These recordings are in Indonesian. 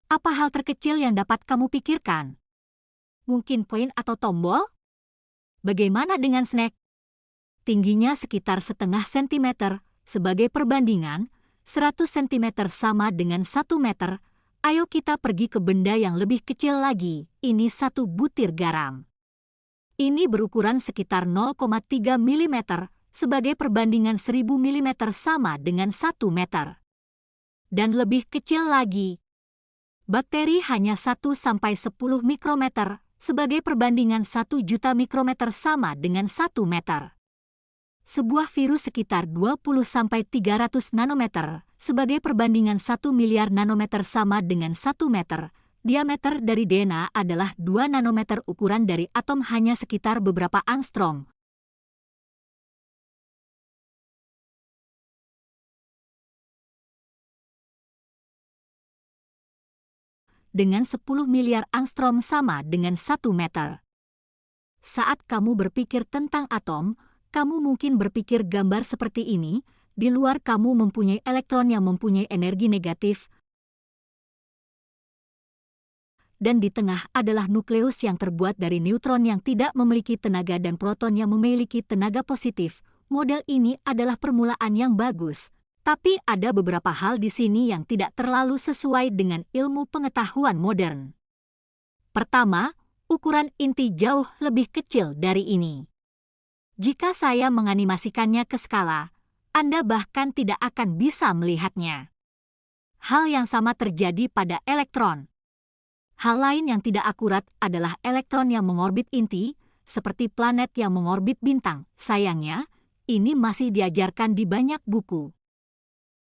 Apa hal terkecil yang dapat kamu pikirkan? Mungkin poin atau tombol? Bagaimana dengan snack? Tingginya sekitar setengah sentimeter, sebagai perbandingan, 100 sentimeter sama dengan 1 meter. Ayo kita pergi ke benda yang lebih kecil lagi, ini 1 butir garam. Ini berukuran sekitar 0,3 mm, sebagai perbandingan 1000 mm sama dengan 1 meter. Dan lebih kecil lagi, bakteri hanya 1–10 mikrometer, sebagai perbandingan 1 juta mikrometer sama dengan 1 meter. Sebuah virus sekitar 20–300 nanometer, sebagai perbandingan 1 miliar nanometer sama dengan 1 meter. Diameter dari DNA adalah 2 nanometer, ukuran dari atom hanya sekitar beberapa angstrom. Dengan 10 miliar angstrom sama dengan 1 meter. Saat kamu berpikir tentang atom, kamu mungkin berpikir gambar seperti ini. Di luar kamu mempunyai elektron yang mempunyai energi negatif, dan di tengah adalah nukleus yang terbuat dari neutron yang tidak memiliki tenaga dan proton yang memiliki tenaga positif. Model ini adalah permulaan yang bagus, tapi ada beberapa hal di sini yang tidak terlalu sesuai dengan ilmu pengetahuan modern. Pertama, ukuran inti jauh lebih kecil dari ini. Jika saya menganimasikannya ke skala, Anda bahkan tidak akan bisa melihatnya. Hal yang sama terjadi pada elektron. Hal lain yang tidak akurat adalah elektron yang mengorbit inti, seperti planet yang mengorbit bintang. Sayangnya, ini masih diajarkan di banyak buku.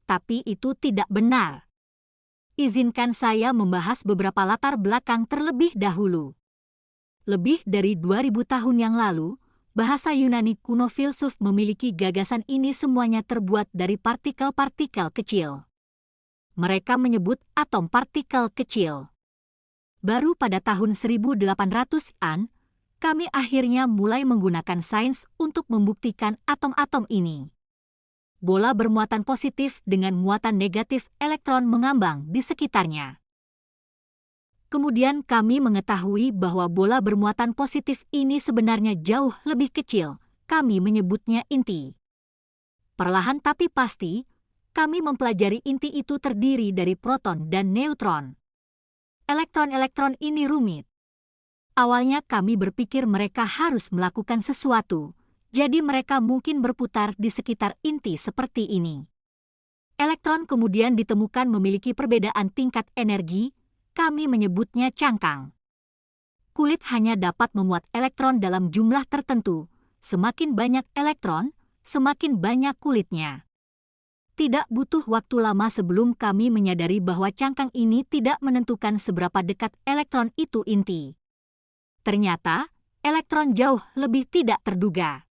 Tapi itu tidak benar. Izinkan saya membahas beberapa latar belakang terlebih dahulu. Lebih dari 2000 tahun yang lalu, bahasa Yunani kuno filsuf memiliki gagasan ini, semuanya terbuat dari partikel-partikel kecil. Mereka menyebut atom partikel kecil. Baru pada tahun 1800-an, kami akhirnya mulai menggunakan sains untuk membuktikan atom-atom ini. Bola bermuatan positif dengan muatan negatif elektron mengambang di sekitarnya. Kemudian kami mengetahui bahwa bola bermuatan positif ini sebenarnya jauh lebih kecil. Kami menyebutnya inti. Perlahan tapi pasti, kami mempelajari inti itu terdiri dari proton dan neutron. Elektron-elektron ini rumit. Awalnya kami berpikir mereka harus melakukan sesuatu, jadi mereka mungkin berputar di sekitar inti seperti ini. Elektron kemudian ditemukan memiliki perbedaan tingkat energi. Kami menyebutnya cangkang. Kulit hanya dapat memuat elektron dalam jumlah tertentu. Semakin banyak elektron, semakin banyak kulitnya. Tidak butuh waktu lama sebelum kami menyadari bahwa cangkang ini tidak menentukan seberapa dekat elektron itu inti. Ternyata, elektron jauh lebih tidak terduga.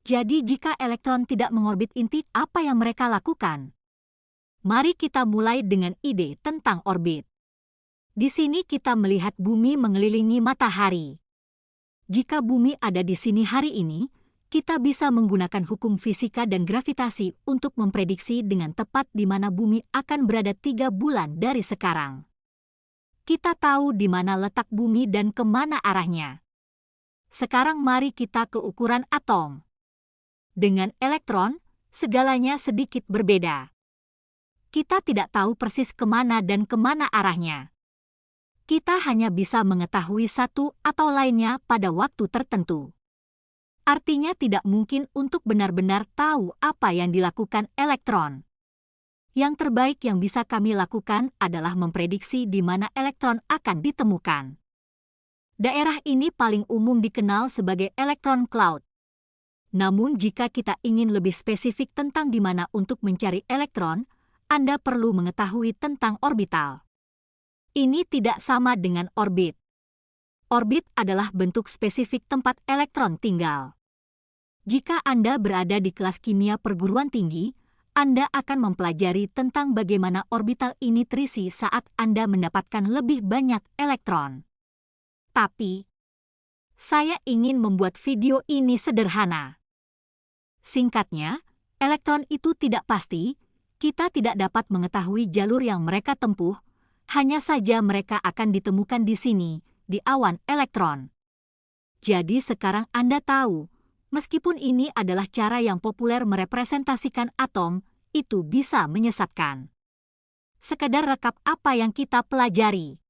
Jadi jika elektron tidak mengorbit inti, apa yang mereka lakukan? Mari kita mulai dengan ide tentang orbit. Di sini kita melihat bumi mengelilingi matahari. Jika bumi ada di sini hari ini, kita bisa menggunakan hukum fisika dan gravitasi untuk memprediksi dengan tepat di mana bumi akan berada 3 bulan dari sekarang. Kita tahu di mana letak bumi dan kemana arahnya. Sekarang mari kita ke ukuran atom. Dengan elektron, segalanya sedikit berbeda. Kita tidak tahu persis kemana dan kemana arahnya. Kita hanya bisa mengetahui satu atau lainnya pada waktu tertentu. Artinya tidak mungkin untuk benar-benar tahu apa yang dilakukan elektron. Yang terbaik yang bisa kami lakukan adalah memprediksi di mana elektron akan ditemukan. Daerah ini paling umum dikenal sebagai elektron cloud. Namun jika kita ingin lebih spesifik tentang di mana untuk mencari elektron, Anda perlu mengetahui tentang orbital. Ini tidak sama dengan orbit. Orbit adalah bentuk spesifik tempat elektron tinggal. Jika Anda berada di kelas kimia perguruan tinggi, Anda akan mempelajari tentang bagaimana orbital ini terisi saat Anda mendapatkan lebih banyak elektron. Tapi, saya ingin membuat video ini sederhana. Singkatnya, elektron itu tidak pasti, kita tidak dapat mengetahui jalur yang mereka tempuh, Hanya saja mereka akan ditemukan di sini, di awan elektron. Jadi sekarang Anda tahu, meskipun ini adalah cara yang populer merepresentasikan atom, itu bisa menyesatkan. Sekedar rekap apa yang kita pelajari.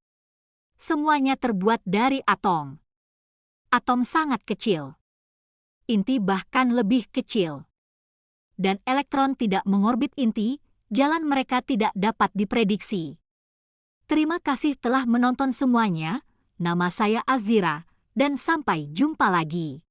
Semuanya terbuat dari atom. Atom sangat kecil. Inti bahkan lebih kecil. Dan elektron tidak mengorbit inti, jalan mereka tidak dapat diprediksi. Terima kasih telah menonton semuanya. Nama saya Azira, dan sampai jumpa lagi.